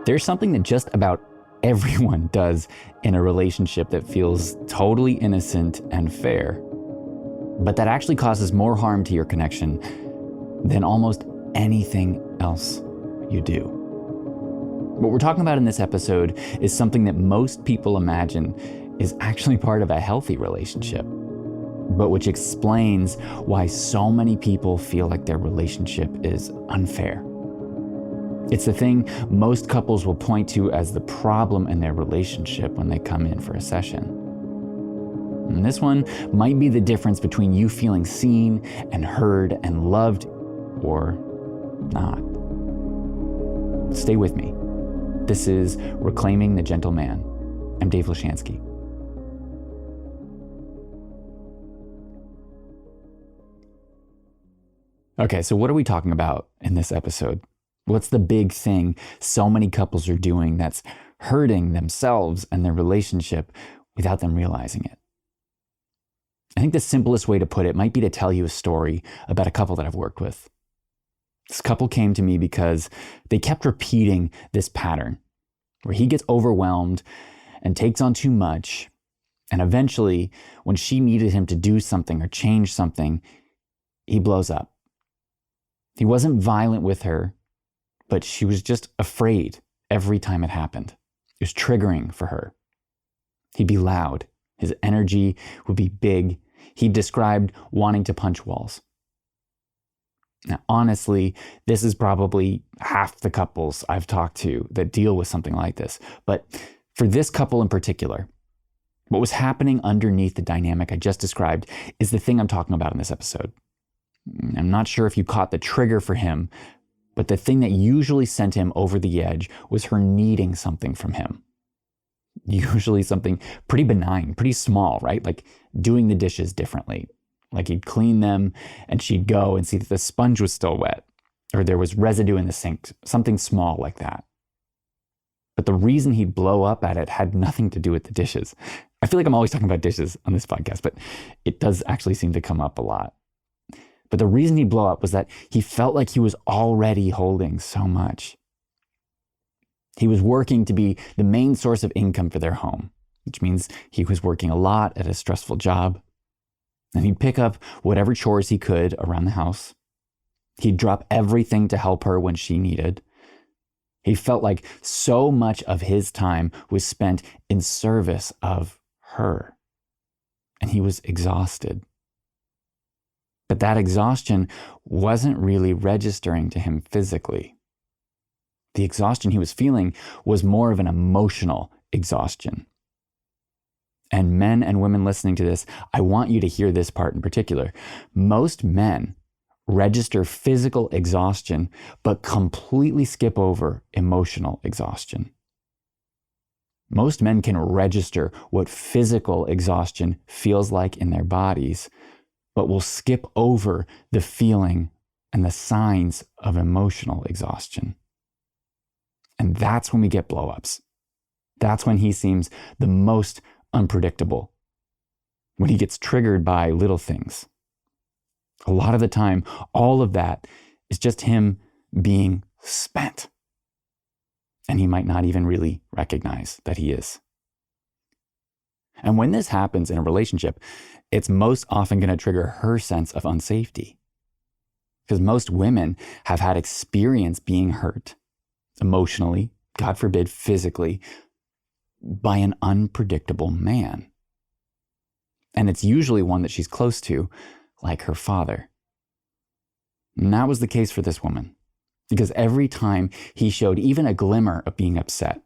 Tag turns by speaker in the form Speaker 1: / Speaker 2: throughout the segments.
Speaker 1: There's something that just about everyone does in a relationship that feels totally innocent and fair, but that actually causes more harm to your connection than almost anything else you do. What we're talking about in this episode is something that most people imagine is actually part of a healthy relationship, but which explains why so many people feel like their relationship is unfair. It's the thing most couples will point to as the problem in their relationship when they come in for a session. And this one might be the difference between you feeling seen and heard and loved or not. Stay with me. This is Reclaiming the Gentle Man. I'm Dave Lashansky. Okay, so what are we talking about in this episode? What's the big thing so many couples are doing that's hurting themselves and their relationship without them realizing it? I think the simplest way to put it might be to tell you a story about a couple that I've worked with. This couple came to me because they kept repeating this pattern where he gets overwhelmed and takes on too much, and eventually, when she needed him to do something or change something, he blows up. He wasn't violent with her, but she was just afraid every time it happened. It was triggering for her. He'd be loud. His energy would be big. He described wanting to punch walls. Now, honestly, this is probably half the couples I've talked to that deal with something like this. But for this couple in particular, what was happening underneath the dynamic I just described is the thing I'm talking about in this episode. I'm not sure if you caught the trigger for him, but the thing that usually sent him over the edge was her needing something from him. Usually something pretty benign, pretty small, right? Like doing the dishes differently. Like he'd clean them and she'd go and see that the sponge was still wet or there was residue in the sink, something small like that. But the reason he'd blow up at it had nothing to do with the dishes. I feel like I'm always talking about dishes on this podcast, but it does actually seem to come up a lot. But the reason he'd blow up was that he felt like he was already holding so much. He was working to be the main source of income for their home, which means he was working a lot at a stressful job. And he'd pick up whatever chores he could around the house. He'd drop everything to help her when she needed. He felt like so much of his time was spent in service of her. And he was exhausted. But that exhaustion wasn't really registering to him physically. The exhaustion he was feeling was more of an emotional exhaustion. And men and women listening to this, I want you to hear this part in particular. Most men register physical exhaustion, but completely skip over emotional exhaustion. Most men can register what physical exhaustion feels like in their bodies, but will skip over the feeling and the signs of emotional exhaustion. And that's when we get blowups. That's when he seems the most unpredictable, when he gets triggered by little things. A lot of the time, all of that is just him being spent. And he might not even really recognize that he is. And when this happens in a relationship, it's most often going to trigger her sense of unsafety. Because most women have had experience being hurt emotionally, God forbid, physically, by an unpredictable man. And it's usually one that she's close to, like her father. And that was the case for this woman, because every time he showed even a glimmer of being upset,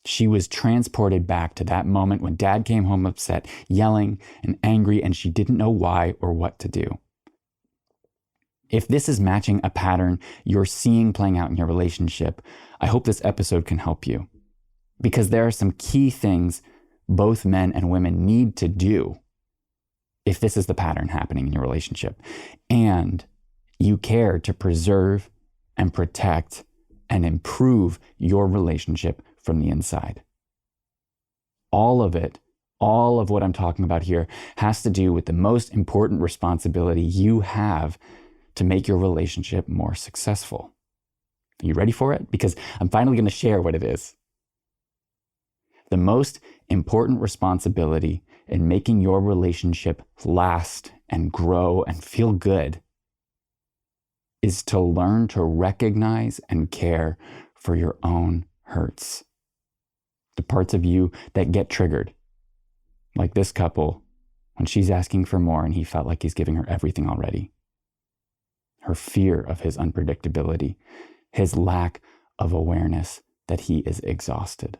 Speaker 1: she was transported back to that moment when dad came home upset, yelling and angry, and she didn't know why or what to do. If this is matching a pattern you're seeing playing out in your relationship, I hope this episode can help you. Because there are some key things both men and women need to do if this is the pattern happening in your relationship. And you care to preserve and protect and improve your relationship from the inside. All of it, all of what I'm talking about here has to do with the most important responsibility you have to make your relationship more successful. Are you ready for it? Because I'm finally going to share what it is. The most important responsibility in making your relationship last and grow and feel good is to learn to recognize and care for your own hurts. The parts of you that get triggered, like this couple, when she's asking for more and he felt like he's giving her everything already. Her fear of his unpredictability, his lack of awareness that he is exhausted.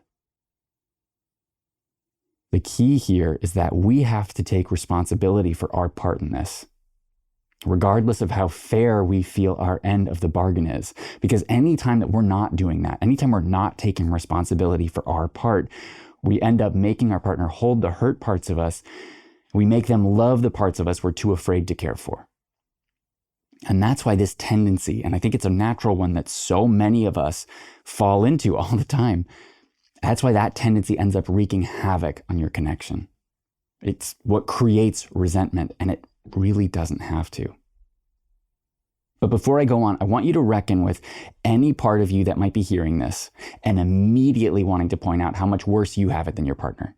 Speaker 1: The key here is that we have to take responsibility for our part in this, regardless of how fair we feel our end of the bargain is. Because anytime that we're not doing that, anytime we're not taking responsibility for our part, we end up making our partner hold the hurt parts of us. We make them love the parts of us we're too afraid to care for. And that's why this tendency, and I think it's a natural one that so many of us fall into all the time, that's why that tendency ends up wreaking havoc on your connection. It's what creates resentment, and it really doesn't have to. But before I go on, I want you to reckon with any part of you that might be hearing this and immediately wanting to point out how much worse you have it than your partner,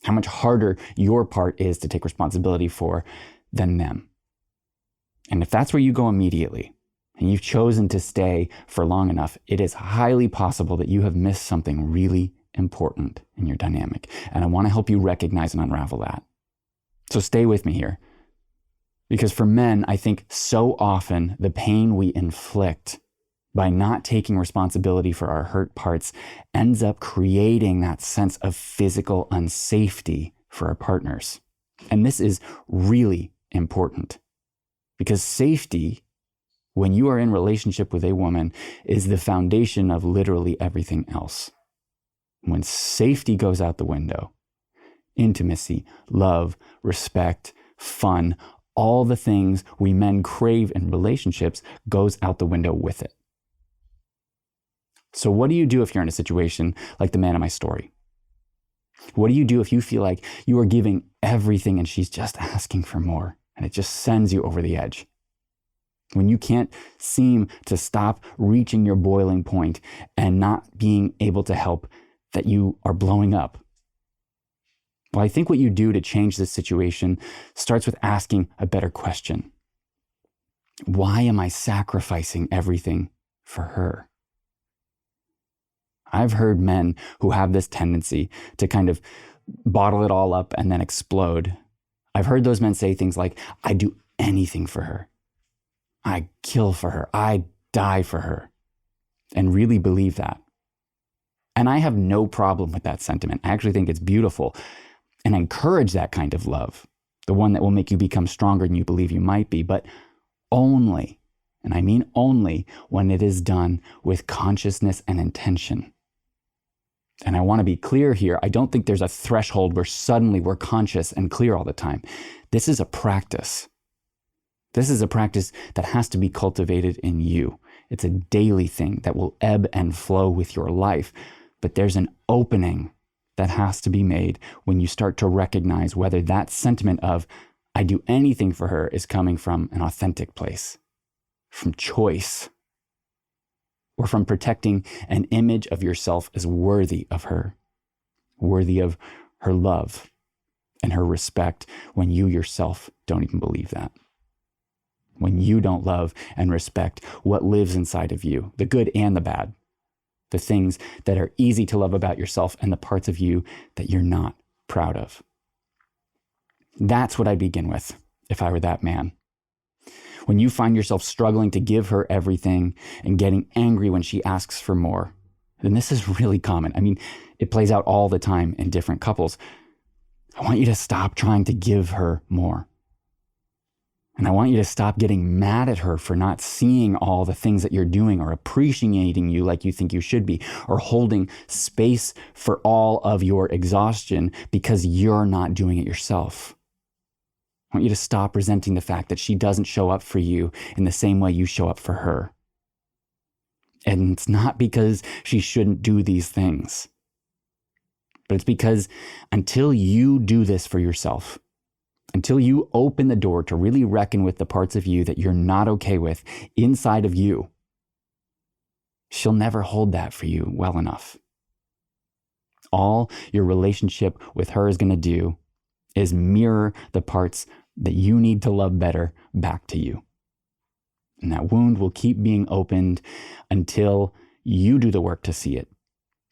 Speaker 1: how much harder your part is to take responsibility for than them. And if that's where you go immediately, and you've chosen to stay for long enough, it is highly possible that you have missed something really important in your dynamic. And I want to help you recognize and unravel that. So stay with me here. Because for men, I think so often the pain we inflict by not taking responsibility for our hurt parts ends up creating that sense of physical unsafety for our partners. And this is really important because safety, when you are in relationship with a woman, is the foundation of literally everything else. When safety goes out the window, intimacy, love, respect, fun, all the things we men crave in relationships goes out the window with it. So what do you do if you're in a situation like the man in my story? What do you do if you feel like you are giving everything and she's just asking for more and it just sends you over the edge? When you can't seem to stop reaching your boiling point and not being able to help that you are blowing up? Well, I think what you do to change this situation starts with asking a better question. Why am I sacrificing everything for her? I've heard men who have this tendency to kind of bottle it all up and then explode. I've heard those men say things like, I do anything for her. I kill for her. I die for her. And really believe that. And I have no problem with that sentiment. I actually think it's beautiful. And encourage that kind of love, the one that will make you become stronger than you believe you might be, but only, and I mean only, when it is done with consciousness and intention. And I want to be clear here, I don't think there's a threshold where suddenly we're conscious and clear all the time. This is a practice. This is a practice that has to be cultivated in you. It's a daily thing that will ebb and flow with your life, but there's an opening that has to be made when you start to recognize whether that sentiment of, I do anything for her, is coming from an authentic place, from choice, or from protecting an image of yourself as worthy of her, worthy of her love and her respect when you yourself don't even believe that. When you don't love and respect what lives inside of you, the good and the bad. The things that are easy to love about yourself and the parts of you that you're not proud of. That's what I begin with if I were that man. When you find yourself struggling to give her everything and getting angry when she asks for more, then this is really common. I mean, it plays out all the time in different couples. I want you to stop trying to give her more. And I want you to stop getting mad at her for not seeing all the things that you're doing or appreciating you like you think you should be, or holding space for all of your exhaustion because you're not doing it yourself. I want you to stop resenting the fact that she doesn't show up for you in the same way you show up for her. And it's not because she shouldn't do these things, but it's because until you do this for yourself, until you open the door to really reckon with the parts of you that you're not okay with inside of you, she'll never hold that for you well enough. All your relationship with her is going to do is mirror the parts that you need to love better back to you. And that wound will keep being opened until you do the work to see it,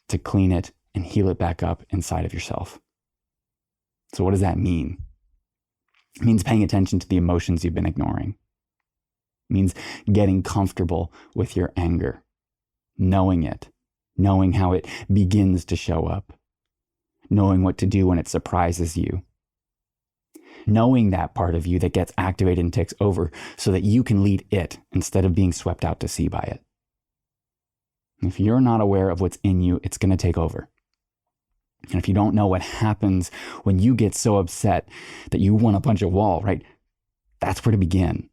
Speaker 1: to clean it and heal it back up inside of yourself. So what does that mean? It means paying attention to the emotions you've been ignoring. It means getting comfortable with your anger, knowing it, knowing how it begins to show up, knowing what to do when it surprises you, knowing that part of you that gets activated and takes over so that you can lead it instead of being swept out to sea by it. If you're not aware of what's in you, it's going to take over. And if you don't know what happens when you get so upset that you want to punch a wall, right? That's where to begin.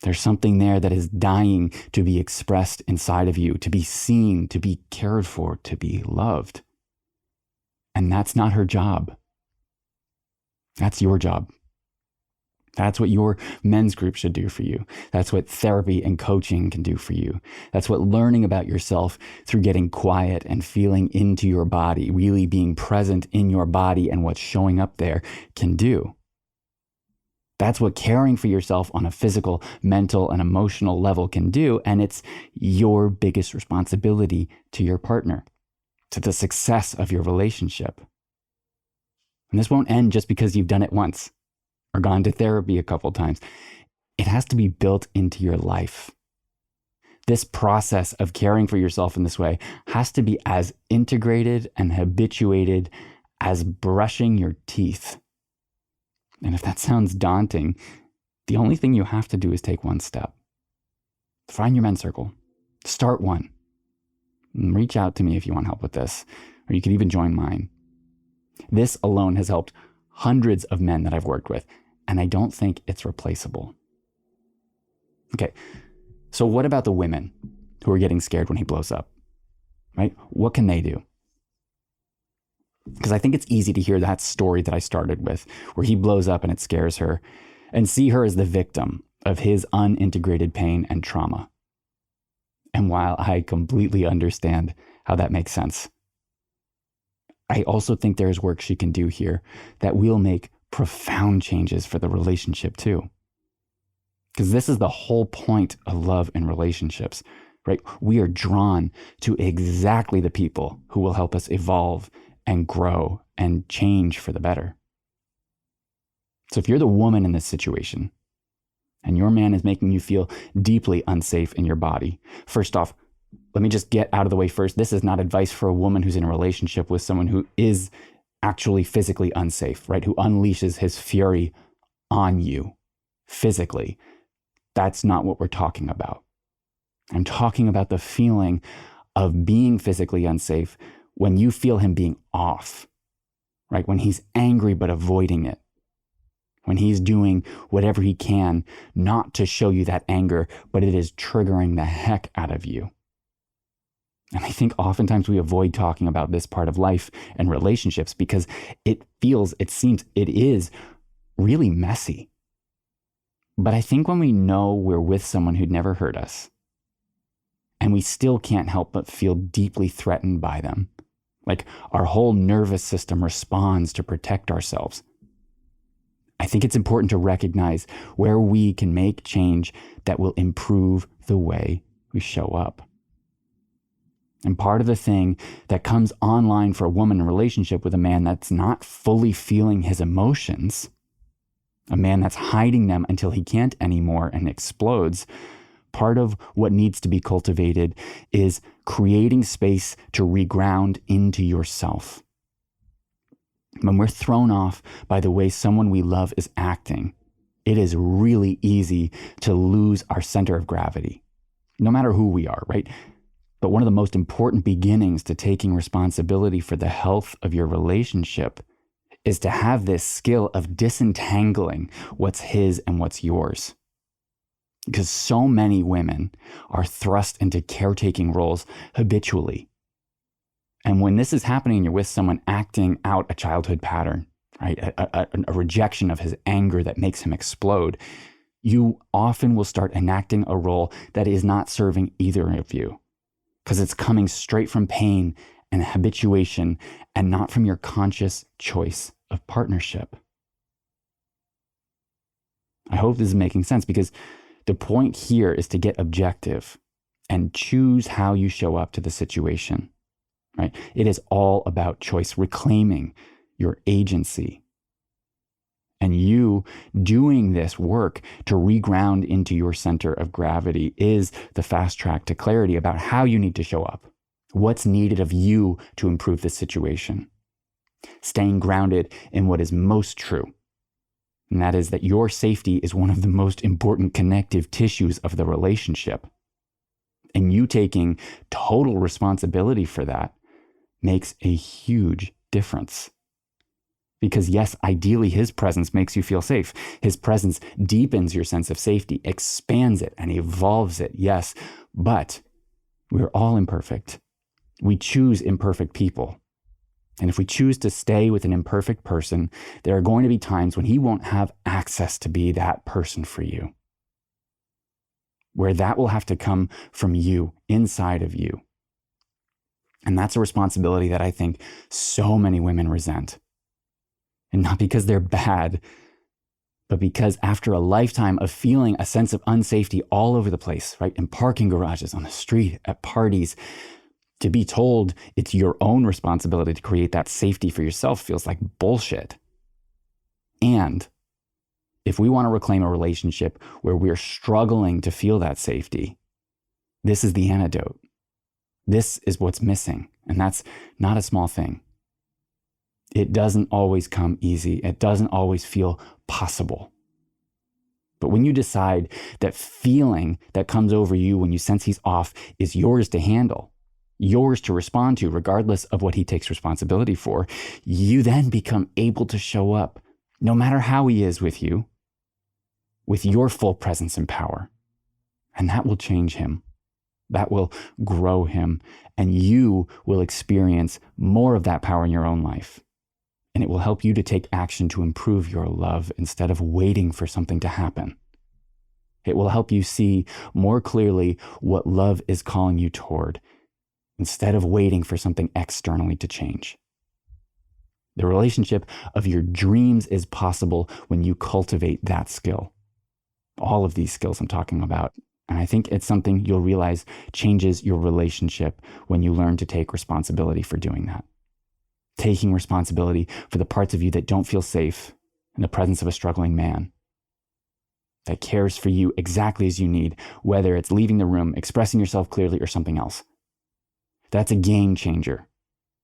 Speaker 1: There's something there that is dying to be expressed inside of you, to be seen, to be cared for, to be loved. And that's not her job. That's your job. That's what your men's group should do for you. That's what therapy and coaching can do for you. That's what learning about yourself through getting quiet and feeling into your body, really being present in your body and what's showing up there can do. That's what caring for yourself on a physical, mental, and emotional level can do. And it's your biggest responsibility to your partner, to the success of your relationship. And this won't end just because you've done it once or gone to therapy a couple times. It has to be built into your life. This process of caring for yourself in this way has to be as integrated and habituated as brushing your teeth. And if that sounds daunting, the only thing you have to do is take one step. Find your men's circle. Start one. And reach out to me if you want help with this, or you could even join mine. This alone has helped hundreds of men that I've worked with, and I don't think it's replaceable. Okay, so what about the women who are getting scared when he blows up, right? What can they do? Because I think it's easy to hear that story that I started with, where he blows up and it scares her, and see her as the victim of his unintegrated pain and trauma. And while I completely understand how that makes sense, I also think there's work she can do here that will make profound changes for the relationship too. Because this is the whole point of love and relationships, right? We are drawn to exactly the people who will help us evolve and grow and change for the better. So if you're the woman in this situation and your man is making you feel deeply unsafe in your body, first off, let me just get out of the way first. This is not advice for a woman who's in a relationship with someone who is actually physically unsafe, right? Who unleashes his fury on you physically. That's not what we're talking about. I'm talking about the feeling of being physically unsafe when you feel him being off, right? When he's angry but avoiding it. When he's doing whatever he can not to show you that anger, but it is triggering the heck out of you. And I think oftentimes we avoid talking about this part of life and relationships because it seems it is really messy. But I think when we know we're with someone who'd never hurt us, and we still can't help but feel deeply threatened by them, like our whole nervous system responds to protect ourselves, I think it's important to recognize where we can make change that will improve the way we show up. And part of the thing that comes online for a woman in a relationship with a man that's not fully feeling his emotions, a man that's hiding them until he can't anymore and explodes, part of what needs to be cultivated is creating space to reground into yourself. When we're thrown off by the way someone we love is acting, it is really easy to lose our center of gravity, no matter who we are, right? But one of the most important beginnings to taking responsibility for the health of your relationship is to have this skill of disentangling what's his and what's yours. Because so many women are thrust into caretaking roles habitually. And when this is happening, you're with someone acting out a childhood pattern, right? A rejection of his anger that makes him explode. You often will start enacting a role that is not serving either of you. because it's coming straight from pain and habituation and not from your conscious choice of partnership. I hope this is making sense, because the point here is to get objective and choose how you show up to the situation, right? It is all about choice, reclaiming your agency. And you doing this work to reground into your center of gravity is the fast track to clarity about how you need to show up, what's needed of you to improve the situation. Staying grounded in what is most true. And that is that your safety is one of the most important connective tissues of the relationship. And you taking total responsibility for that makes a huge difference. Because yes, ideally his presence makes you feel safe. His presence deepens your sense of safety, expands it and evolves it, yes. But we're all imperfect. We choose imperfect people. And if we choose to stay with an imperfect person, there are going to be times when he won't have access to be that person for you. Where that will have to come from you, inside of you. And that's a responsibility that I think so many women resent. And not because they're bad, but because after a lifetime of feeling a sense of unsafety all over the place, right? In parking garages, on the street, at parties, to be told it's your own responsibility to create that safety for yourself feels like bullshit. And if we want to reclaim a relationship where we're struggling to feel that safety, this is the antidote. This is what's missing. And that's not a small thing. It doesn't always come easy. It doesn't always feel possible. But when you decide that feeling that comes over you when you sense he's off is yours to handle, yours to respond to, regardless of what he takes responsibility for, you then become able to show up, no matter how he is with you, with your full presence and power. And that will change him. That will grow him. And you will experience more of that power in your own life. And it will help you to take action to improve your love instead of waiting for something to happen. It will help you see more clearly what love is calling you toward instead of waiting for something externally to change. The relationship of your dreams is possible when you cultivate that skill. All of these skills I'm talking about. And I think it's something you'll realize changes your relationship when you learn to take responsibility for doing that. Taking responsibility for the parts of you that don't feel safe in the presence of a struggling man that cares for you exactly as you need, whether it's leaving the room, expressing yourself clearly, or something else. That's a game changer.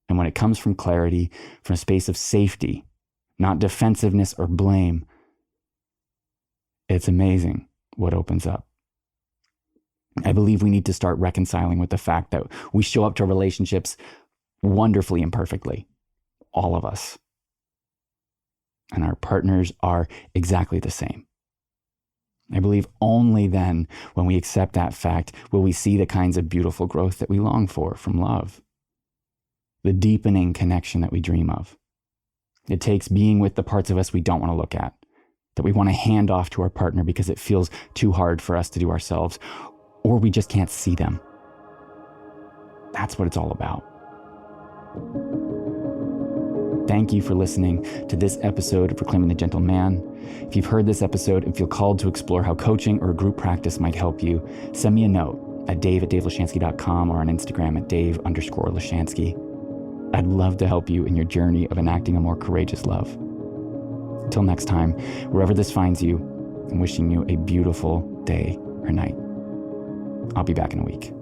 Speaker 1: And when it comes from clarity, from a space of safety, not defensiveness or blame, it's amazing what opens up. I believe we need to start reconciling with the fact that we show up to relationships wonderfully imperfectly. All of us. And our partners are exactly the same. I believe only then, when we accept that fact, will we see the kinds of beautiful growth that we long for from love. The deepening connection that we dream of. It takes being with the parts of us we don't want to look at, that we want to hand off to our partner because it feels too hard for us to do ourselves, or we just can't see them. That's what it's all about. Thank you for listening to this episode of Reclaiming the Gentle Man. If you've heard this episode and feel called to explore how coaching or group practice might help you, send me a note at dave@davelashansky.com or on Instagram at dave_lashansky. I'd love to help you in your journey of enacting a more courageous love. Until next time, wherever this finds you, I'm wishing you a beautiful day or night. I'll be back in a week.